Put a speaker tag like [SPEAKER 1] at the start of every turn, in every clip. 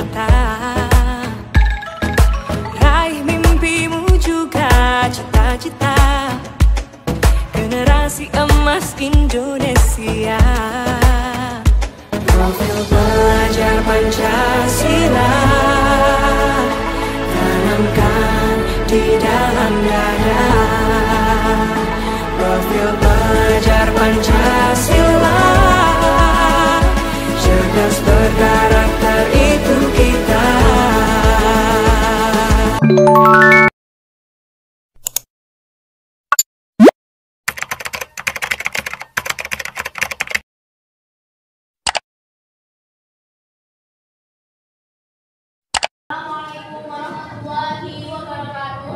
[SPEAKER 1] nyata. Raih mimpimu juga cita-cita, generasi emas Indonesia. Profil pelajar Pancasila tanamkan di dalam dada. Profil pelajar Pancasila, cerdas berkarakter itu kita.
[SPEAKER 2] Assalamualaikum warahmatullahi wabarakatuh.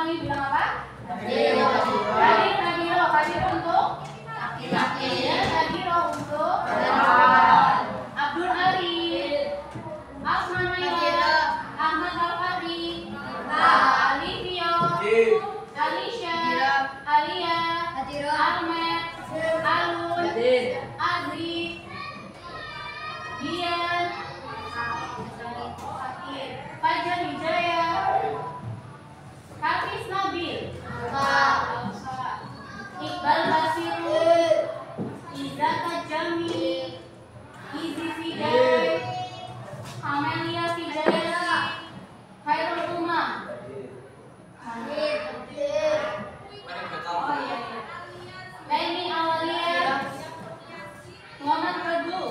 [SPEAKER 2] Bilang apa? Hadiro untuk laki-laki, Hadiro untuk perempuan. Abdul Arif, Asman Naila, Ahmad Al-Fadri, Alivio, Alisha, Alia, Ahmed, Alun, Adri, Dian, Fajar Hidayah, Hafiz Nabil, Iqbal Basirul, Izzata Jami, Izi Fidai, Amelia Fidayla, Khairul Umam, Leni Awalia, Muhammad Rebu,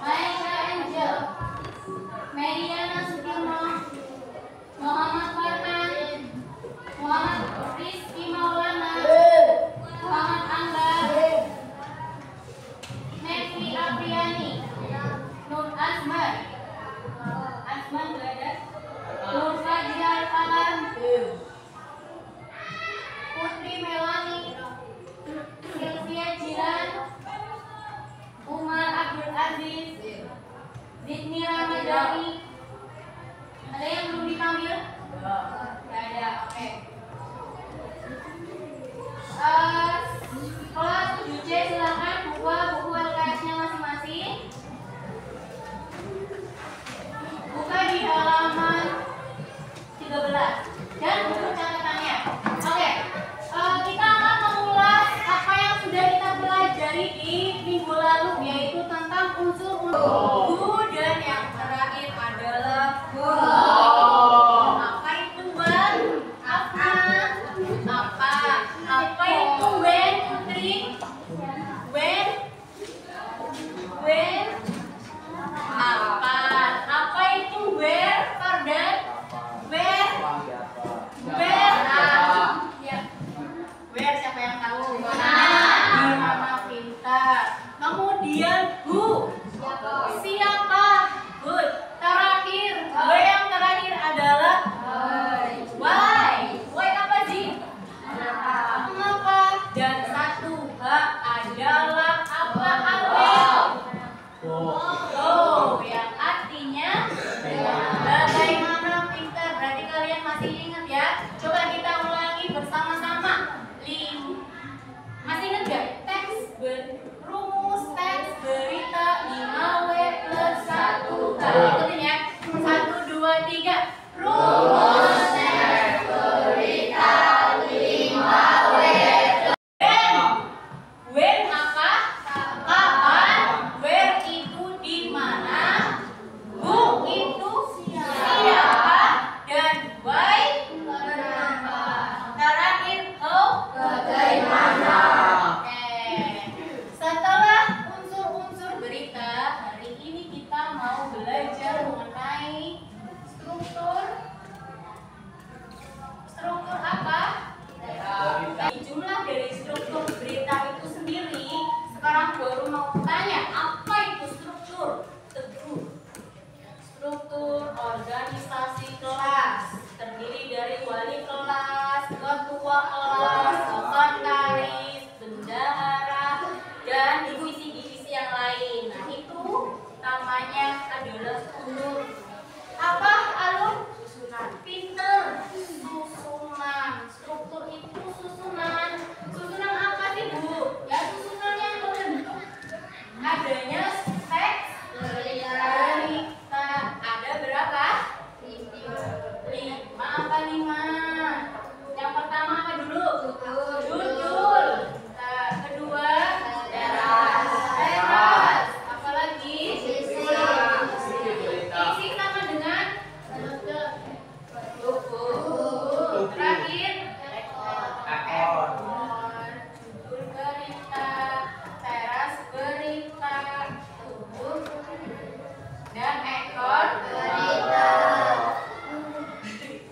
[SPEAKER 2] Maisha Angel, Mariana Sutirno, Muhammad Farhan, Muhammad Rizky Maulana, Muhammad Angga, Nevi Apriani, Nur Azman, Nur Fajral Alam, Putri Melani, Sylvia Jiran, Umar Abdul Aziz, Zidni Ramadhani. Ada yang belum dipanggil? Tidak ada, oke. Kelas 7C silakan buka buku LKS-nya masing-masing. Buka di halaman 13 dan buku catatannya. Oke, kita akan mengulas apa yang sudah kita pelajari di minggu lalu, yaitu tentang unsur-unsur gu, dan yang terakhir adalah go. Apa itu ban? Apa itu organisasi kelas, terdiri dari wali kelas, ketua kelas, sekretaris, bendahara, dan divisi-divisi yang lain. Nah, itu namanya adalah struktur. Apa, Alun? Susunan. Pinter. Susunan. Struktur itu susunan. Susunan apa sih, Bu? Ya, susunan yang membentuk adanya teks berita. Ada berapa? 5 apa 5? Yang pertama apa dulu? Judul. Nah, kedua teras. Apa lagi? Isi sama dengan buku. Terakhir ekor. Judul berita, teras berita, tubuh dan ekor berita.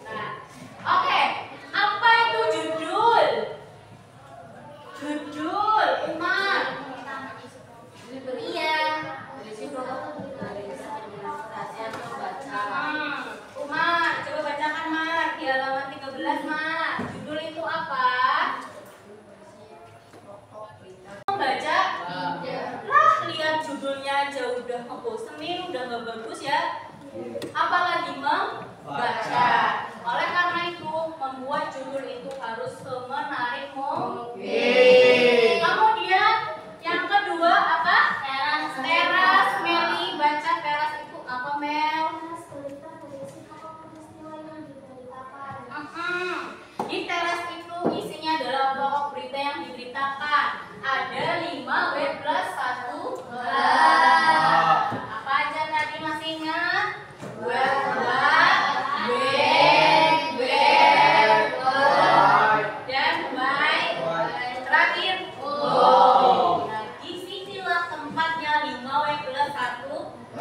[SPEAKER 2] Nah, oke. Apa itu judul? Judul, Umar. Iya. Umar, coba bacakan Mar di halaman 13 Mar. Judul itu apa? Membaca? Lah, lihat judulnya aja udah ngebosenin, udah gak bagus ya. Apalagi membaca. Oleh karena itu, membuat judul itu harus menarik mungkin. Kemudian yang kedua apa? Teras. Meli, baca teras itu apa, Mel? Di teras itu isinya adalah pokok berita yang diberitakan. Ada 5 W plus 1 H. Apa aja tadi, masih ingat? Dan terakhir Nah, disinilah tempatnya 5 W plus 1 H.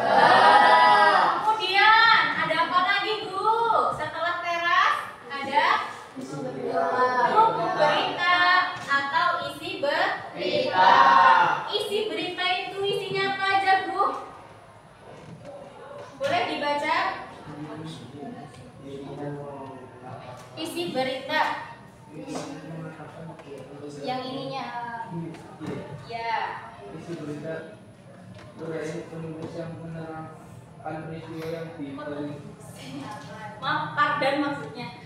[SPEAKER 2] Kemudian ada apa lagi, Bu? Setelah teras ada buku berita atau isi berita. Isi berita itu isinya apa aja, Bu? Boleh dibaca? Isi berita. Yang ininya. Ya.
[SPEAKER 3] Isi berita berisi penulis yang menerangkan peristiwa yang diberi.
[SPEAKER 2] Maaf, pardon maksudnya.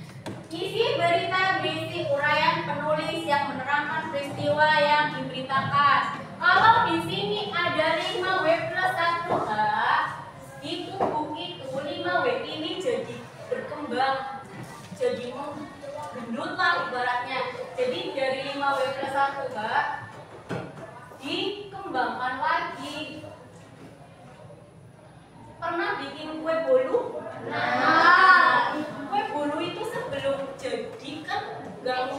[SPEAKER 2] Isi berita berisi uraian penulis yang menerangkan peristiwa yang diberitakan. Kalau di sini ada 5 W plus 1 H, di tubuh itu 5 W ini jadi berkembang, jadi gendut lah ibaratnya. Jadi dari 5 W plus 1 H dikembangkan lagi. Pernah bikin kue bolu? Nah, kue bolu itu sebelum jadi kan gak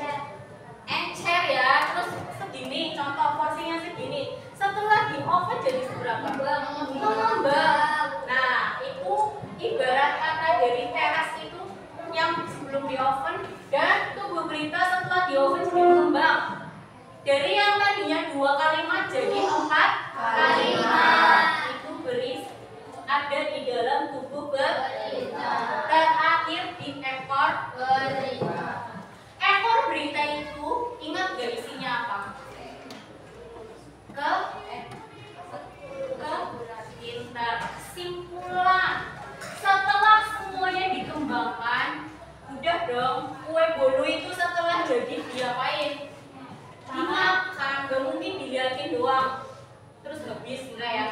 [SPEAKER 2] encer ya, terus segini, contoh porsinya segini. Setelah di oven jadi seberapa? Mengembang. Nah, itu ibarat kata dari teras itu yang sebelum di oven dan tubuh berita setelah di oven jadi mengembang. Dari yang tadinya 2 kalimat jadi 4 kalimat. Itu berisi ada di dalam tubuh berita. Terakhir di ekor berita. Ekor berita itu ingat gak isinya apa? Kesimpulan. Setelah semuanya dikembangkan, udah dong, kue bolu itu setelah jadi diapain? Dimakan, gak mungkin dilihatin doang terus habis, enggak ya?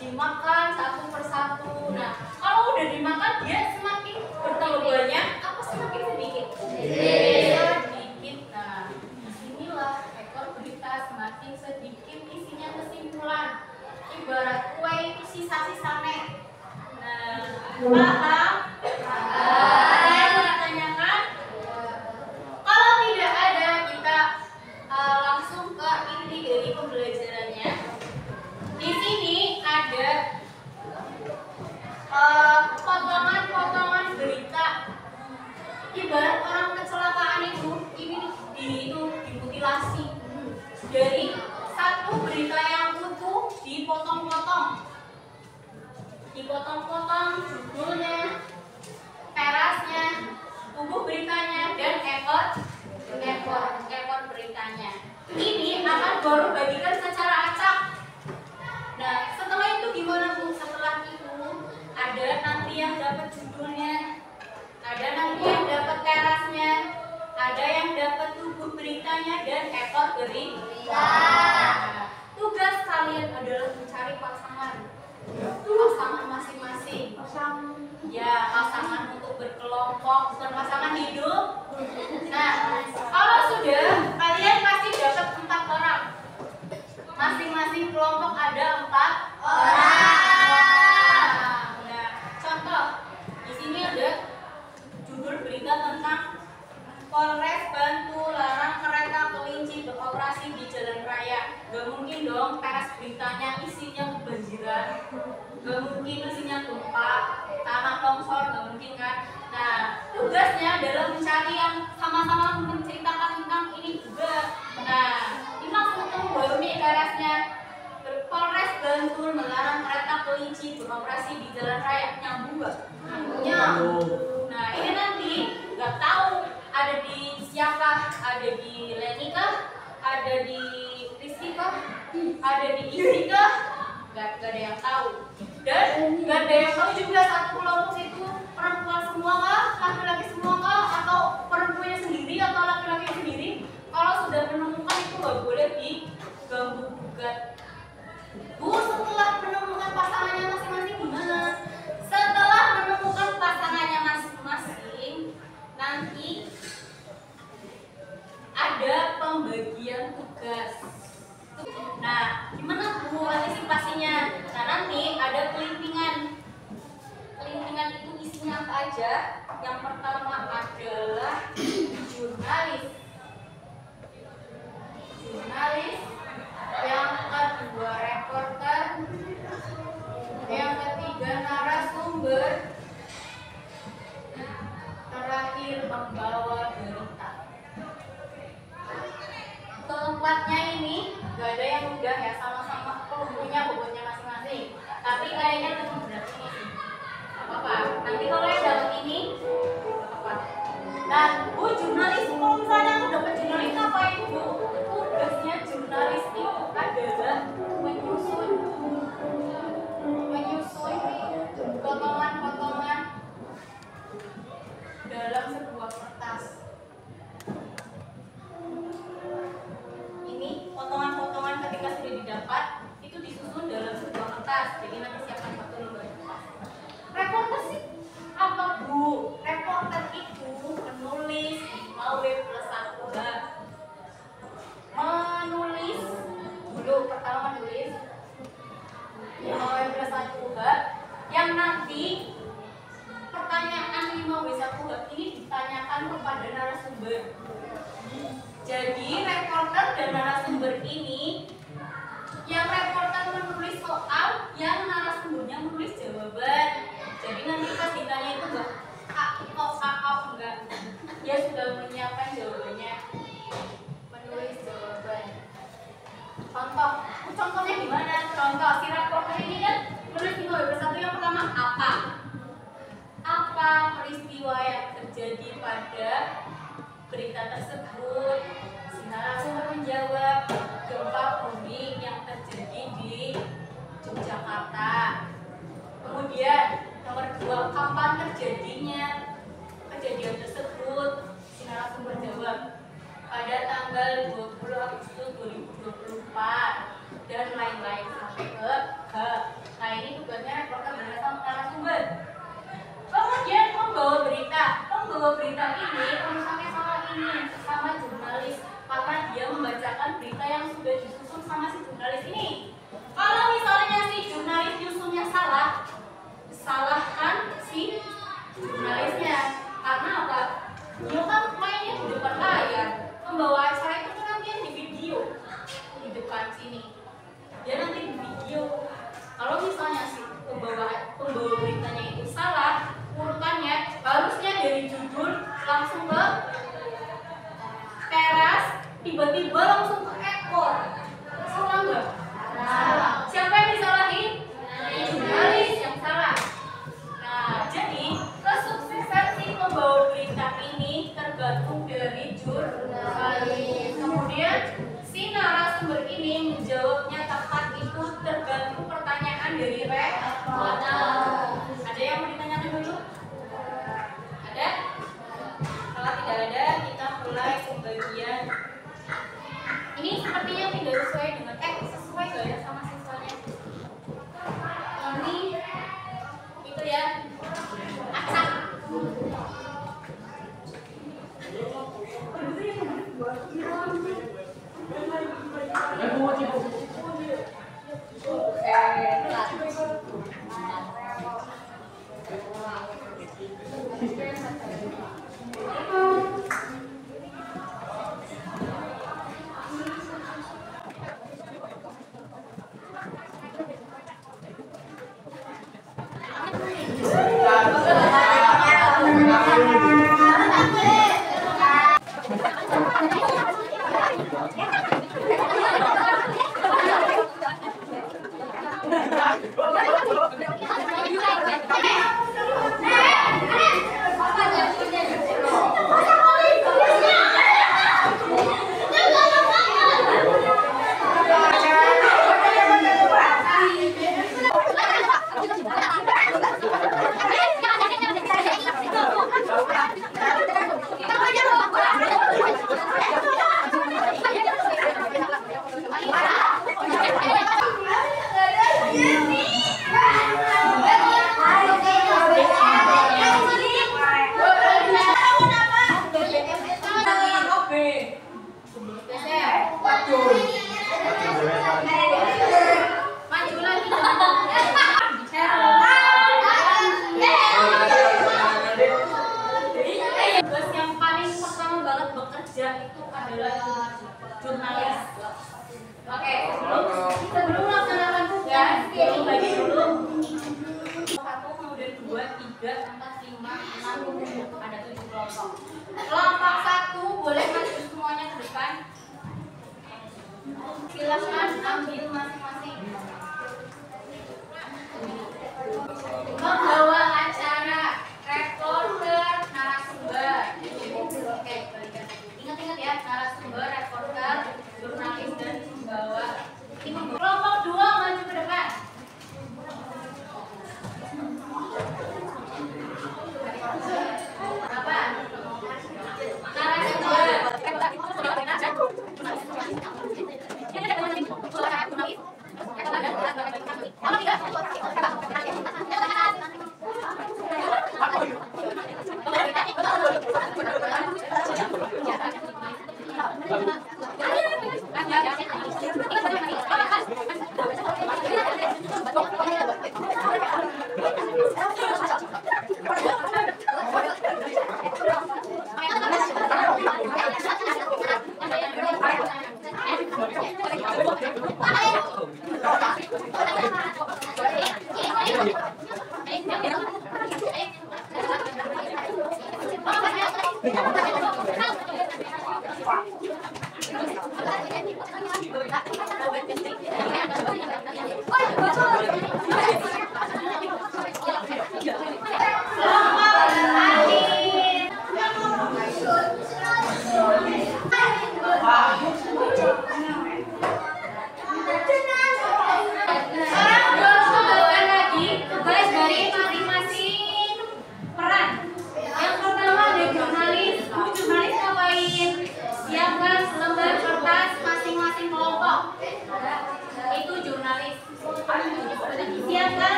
[SPEAKER 2] Dimakan satu persatu. Nah, kalau udah dimakan dia semakin bertambah banyak apa semakin sedikit? Sedikit. Nah, disinilah ekor berita semakin sedikit isinya kesimpulan. Ibarat kue itu sisa-sisa nek. Nah, paham? Ada yang mau tanyakan? Kalau tidak ada, kita langsung ke inti dari pembelajarannya. Di sini ada potongan-potongan berita. Ibarat orang kecelakaan itu, ini dimutilasi. Dari satu berita yang utuh dipotong-potong judulnya, judulnya, ada nanti yang dapat terasnya, ada yang dapat tubuh beritanya dan ekor berita. Nah, tugas kalian adalah mencari pasangan masing-masing. Ya, pasangan untuk berkelompok, bukan pasangan hidup. Nah, kalau sudah, kalian pasti dapat 4 orang. Masing-masing kelompok ada 4 orang. Nah, contoh di sini ada judul berita tentang Polres bantu larang kereta kelinci beroperasi di jalan raya. Gak mungkin dong teras beritanya isinya kebanjiran, gak mungkin isinya gempa, tanah longsor, gak mungkin kan. Nah, tugasnya adalah mencari yang sama-sama menceritakan tentang ini juga. Nah, ini langsung ketemu baru nih terasnya. Polres Bantul melarang kereta kelinci beroperasi di jalan raya. Nyambung gak? Nyambung. Nah, ini nanti nggak tahu ada di siapa, ada di Leni kah, ada di Rizky kah, ada di Isi kah? Nggak ada yang tahu. Dan nggak ada yang tahu juga satu kelompok itu perempuan semua kah, laki-laki semua kah, atau perempuannya sendiri atau laki-laki sendiri. Kalau sudah menemukan itu nggak boleh diganggu gugat. Bu, setelah menemukan pasangannya masing-masing gimana? Setelah menemukan pasangannya masing-masing, nanti ada pembagian tugas. Nah, gimana Bu antisipasinya? Nah, nanti ada kelintingan. Kelintingan itu isinya apa aja? Yang pertama adalah jurnalis. Yang kedua reporter, yang ketiga narasumber, terakhir pembawa berita. Keempatnya ini gak ada yang mudah ya, sama-sama punya bobotnya masing-masing. Tapi kayaknya cuma berat ini sih. Gak apa-apa. Nanti kalau yang dapat ini, apa? Nah, Bu jurnalis, kalau misalnya aku dapat jurnalis apa itu Bu? Tugasnya jurnalis itu adalah menyusun potongan-potongan dalam sebuah kertas. Ini potongan-potongan ketika sudah didapat itu disusun dalam sebuah kertas. Jadi nanti siapkan satu lembar kertas. Reporter sih apa Bu? Reporter itu menulis 5W+1H. Menulis dulu, pertama menulis 5W+1H yang nanti pertanyaan 5W1H ini ditanyakan kepada narasumber. Jadi reporter dan narasumber ini, yang reporter menulis soal, yang narasumbernya menulis jawaban. Jadi nanti pas ditanya itu enggak enggak, dia sudah menyiapkan jawabannya, menulis jawaban. Contohnya gimana? Contoh si reporter ini kan menulis 5W+1 yang pertama apa peristiwa yang terjadi pada berita tersebut. Si narasumber menjawab gempa bumi yang terjadi di Yogyakarta. Kemudian nomor 2, kapan terjadinya kejadian tersebut. Si narasumber jawab pada tanggal 20 Agustus 2024 dan lain-lain sampai ke H. Nah, ini tugasnya reporter dan narasumber. Kemudian pembawa berita ini urusannya sama jurnalis, karena dia membacakan berita yang sudah disusun sama si jurnalis ini. Kalau misalnya si jurnalis nyusunnya salah, salahkan si jurnalisnya. Karena apa? Dia kan mainnya di depan layar. Pembawa acara itu kan nanti yang di video di depan sini. Dia nanti di video. Kalau misalnya si pembawa beritanya itu 5, 6, 7. Ada 7 kelompok. Kelompok 1 boleh maju semuanya ke depan. Silakan ambil masing-masing. Membawa acara, reporter, narasumber. Oke, balikan. Ingat-ingat ya, narasumber, reporter, jurnalis, dan pembawa. Kelompok 2 maju ke depan. Apa?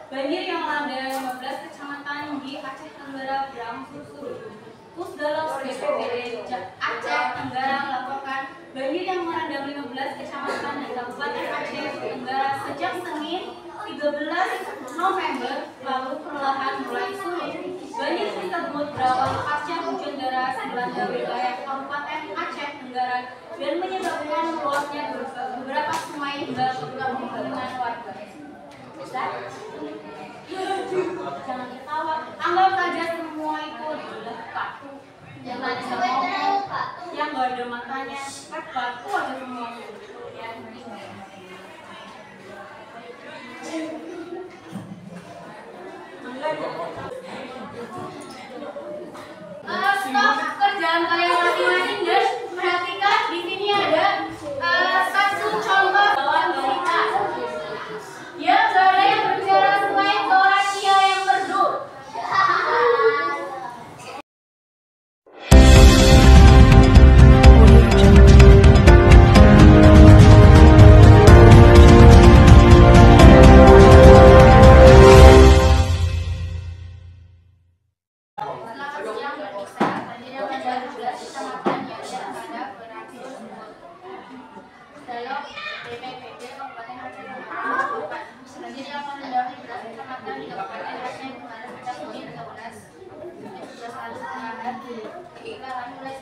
[SPEAKER 2] Banjir yang melanda 15 kecamatan di Aceh Tenggara berangsur-surut. Pusdalam BPBD Aceh Tenggara melaporkan banjir yang merendam 15 kecamatan di Kabupaten Aceh Tenggara sejak Senin 13 November lalu perlahan mulai surut. Banjir tersebut berawal pasca hujan deras melanda wilayah Kabupaten Aceh Tenggara dan menyebabkan meluapnya beberapa sungai hingga ke permukiman warga. Jangan ketawa, anggap saja semua itu adalah batu. Jangan bisa ngomong, yang gak ada matanya, batu aja semua. Stop kerjaan kalian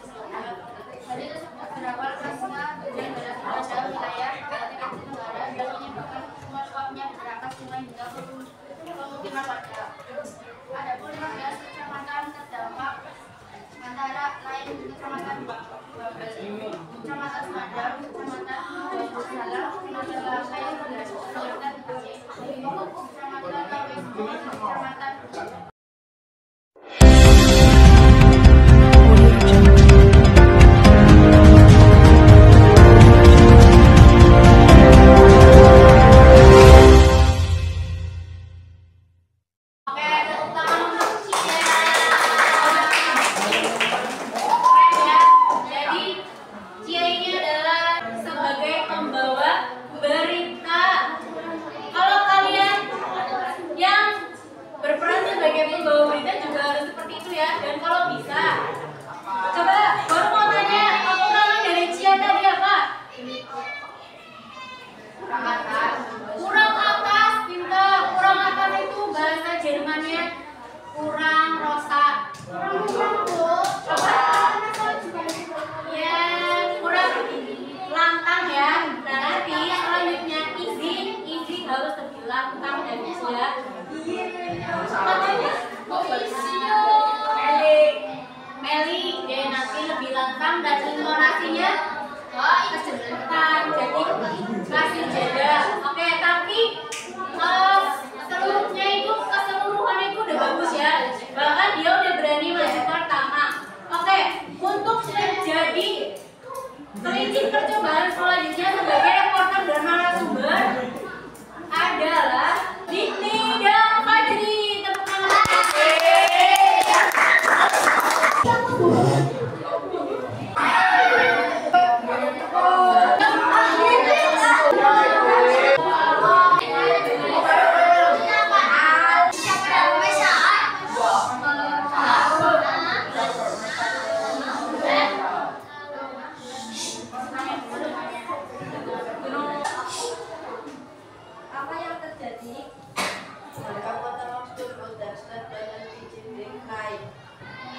[SPEAKER 2] Jadi beberapa lokasinya dan berada wilayah Kabupaten Tenggara dan menyebabkan meluapnya beberapa sungai hingga pemukiman warga. Adapun 15 kecamatan terdampak antara lain Kecamatan Babel, Kecamatan Sumedang, Kecamatan Bojosalam, Kecamatan Langkai, Kecamatan Aceh, Kecamatan Tawesmo, Kecamatan dan intonasinya kecepatan, jadi kasih jeda. Oke, tapi seluruhnya itu keseluruhannya itu udah bagus ya. Bahkan dia udah berani maju pertama. Oke, untuk menjadi kelinci percobaan selanjutnya sebagai reporter dan narasumber adalah Dikti dan Fajri. Tepuk tangan.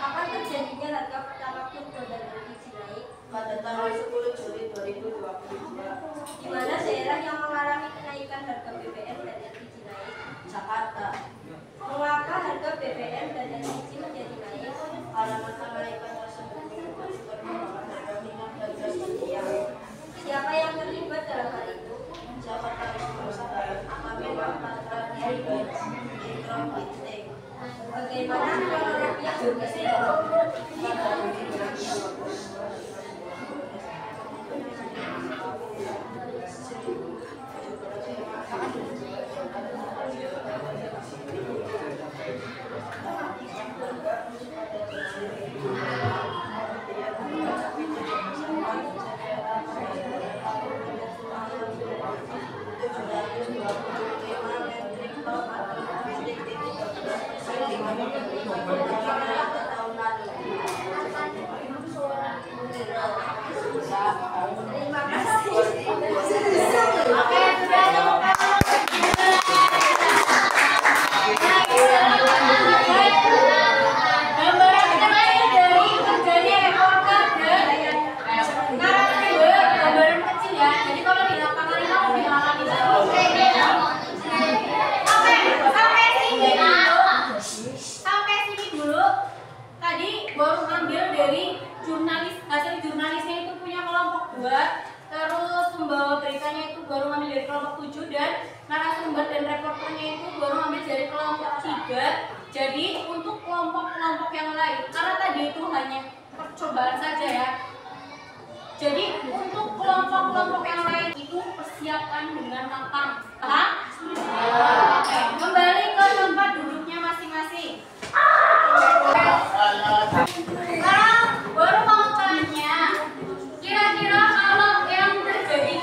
[SPEAKER 4] Kapan terjadinya harga pertamax turbo dan LPG naik?
[SPEAKER 5] Pada tanggal 10 Juli 2022,
[SPEAKER 4] Di mana daerah yang mengalami kenaikan harga BBM dan LPG naik?
[SPEAKER 5] Jakarta.
[SPEAKER 4] Mengapa harga BBM dan LPG menjadi naik?
[SPEAKER 5] Alamat kenaikan tersebut disebabkan pengembangan harga minyak dan gas dunia.
[SPEAKER 4] Siapa yang terlibat dalam hal itu?
[SPEAKER 5] Jakarta Perusahaan Amapemang Patra Hidrokiting.
[SPEAKER 4] Bagaimana kronologi yang bergeser? Terima kasih.
[SPEAKER 2] Oke, sudah gambaran kecil dari kerjanya reporter dan narasumber, gambaran kecil ya. Jadi kalau di lapangan ini mau dilakukan di dalam. Oke, sampai sini dulu. Tadi baru ngambil dari jurnalis, hasil jurnalisnya itu punya kelompok 2. Terus pembawa beritanya itu baru ngambil dari kelompok 7 dan narasumber dan reporternya itu baru ngambil dari kelompok 3. Jadi untuk kelompok-kelompok yang lain, karena tadi itu hanya percobaan saja ya. Jadi untuk kelompok-kelompok yang lain itu persiapkan dengan matang. Paham? Oke, kembali ke tempat duduknya masing-masing. Sekarang baru mau tanya, kira-kira kalau yang terjadi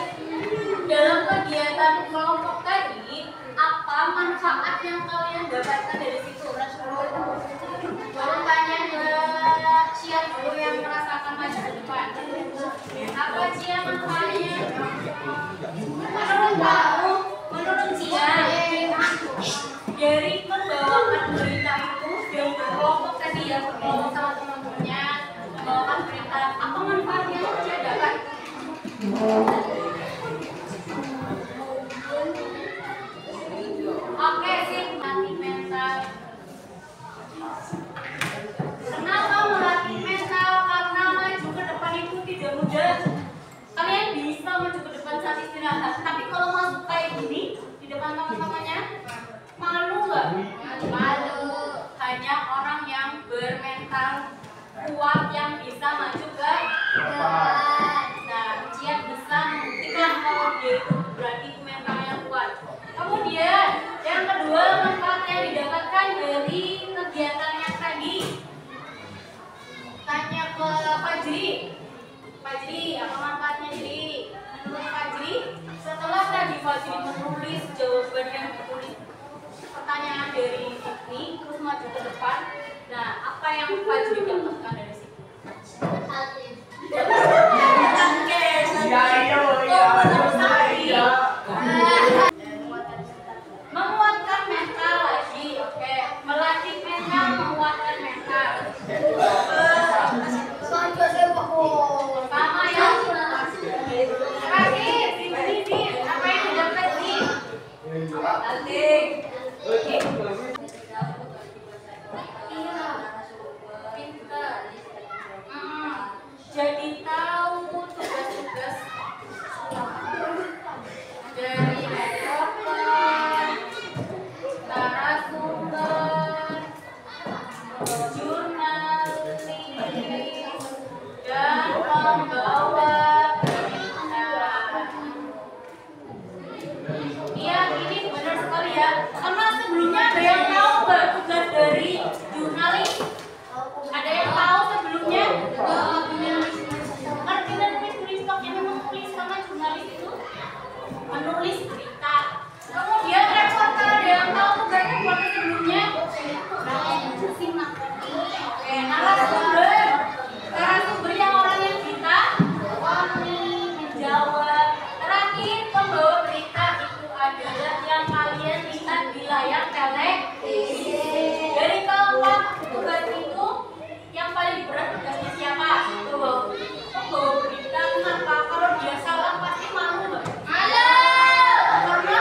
[SPEAKER 2] dalam kegiatan kelompok tadi, apa manfaat yang kalian dapatkan dari situ? Baru tanya ke Cia dulu yang merasakan maju ke depan. Apa Cia manfaatnya? Menurut kamu, menurut Cia, dari membawakan berita itu yang berkelompok tadi ya, berkelompok sama teman-temannya, membawakan berita Malu. Hanya orang yang bermental kuat yang bisa maju ke depan. Nah, ujian bisa membuktikan kalau dia itu berarti mentalnya kuat. Kemudian yang kedua, manfaat yang didapatkan dari kegiatannya tadi. Tanya ke Fajri. Fajri, apa manfaatnya jadi? Menurut Fajri, setelah tadi Fajri menulis jawaban yang ditulis pertanyaan dari ini terus maju ke depan, nah apa yang Fajri dapatkan dari situ? Menguatkan mental lagi, oke. Melatih mental, menguatkan mental. Sama yang terakhir, sini, apa yang didapat nih? Penting. Iya, pintar. Jadi tahu tugas-tugas dari metode, narasumber, jurnalis, dan pembawa berita. Iya, ini benar sekali ya. Karena sebelumnya ada yang tahu nggak tugas dari jurnalis? Ada yang tahu sebelumnya? Ngerti dan menulis yang memang tulis sama jurnalis itu menulis berita. Kemudian reporter, ada yang tahu tugas reporter sebelumnya? Oke, narasumber yang orang yang kita menjawab. Terakhir, pembawa berita itu adalah yang kalian lihat di layar televisi. Dari keempat tugas itu, yang paling berat tugasnya siapa? Pembawa berita. Kenapa? Kalau dia salah pasti malu nggak? Malu. Karena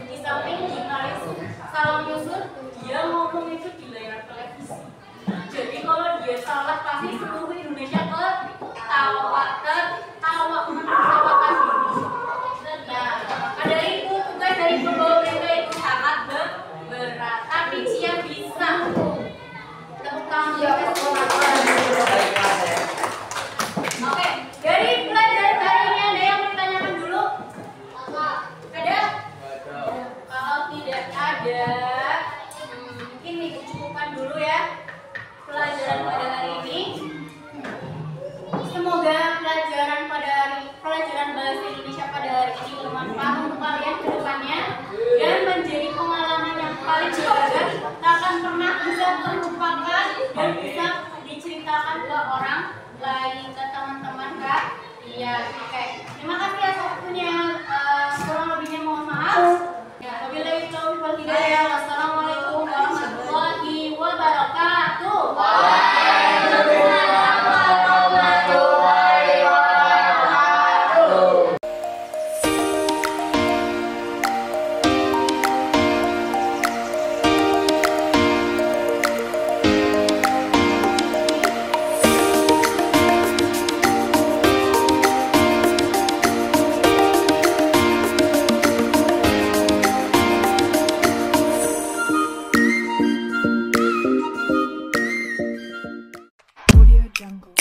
[SPEAKER 2] di samping jurnalis salah nyusun, dia ngomong itu di layar televisi. Jadi kalau dia salah pasti seluruh Indonesia ketawa menertawakan diri. Nah, ada itu tugas dari pembawa berita itu sangat berat, tapi dia bisa. Tepuk tangan kita semua. Oke, dari pelajaran hari ini ada yang bertanyakan dulu? Ada? Kalau tidak ada, mungkin dicukupkan dulu ya pelajaran pada hari ini. Semoga pelajaran bahasa Indonesia pada hari ini bermanfaat untuk kalian ke depannya dan menjadi pengalaman yang paling berharga, tak akan pernah bisa terlupakan dan bisa diceritakan ke orang lain, ke teman-teman Kak. Iya, oke. Terima kasih atas waktunya. Kurang lebihnya mohon maaf. Ya, wabillahi taufiq wal hidayah. Wassalamualaikum warahmatullahi wabarakatuh.
[SPEAKER 6] Audio Jungle.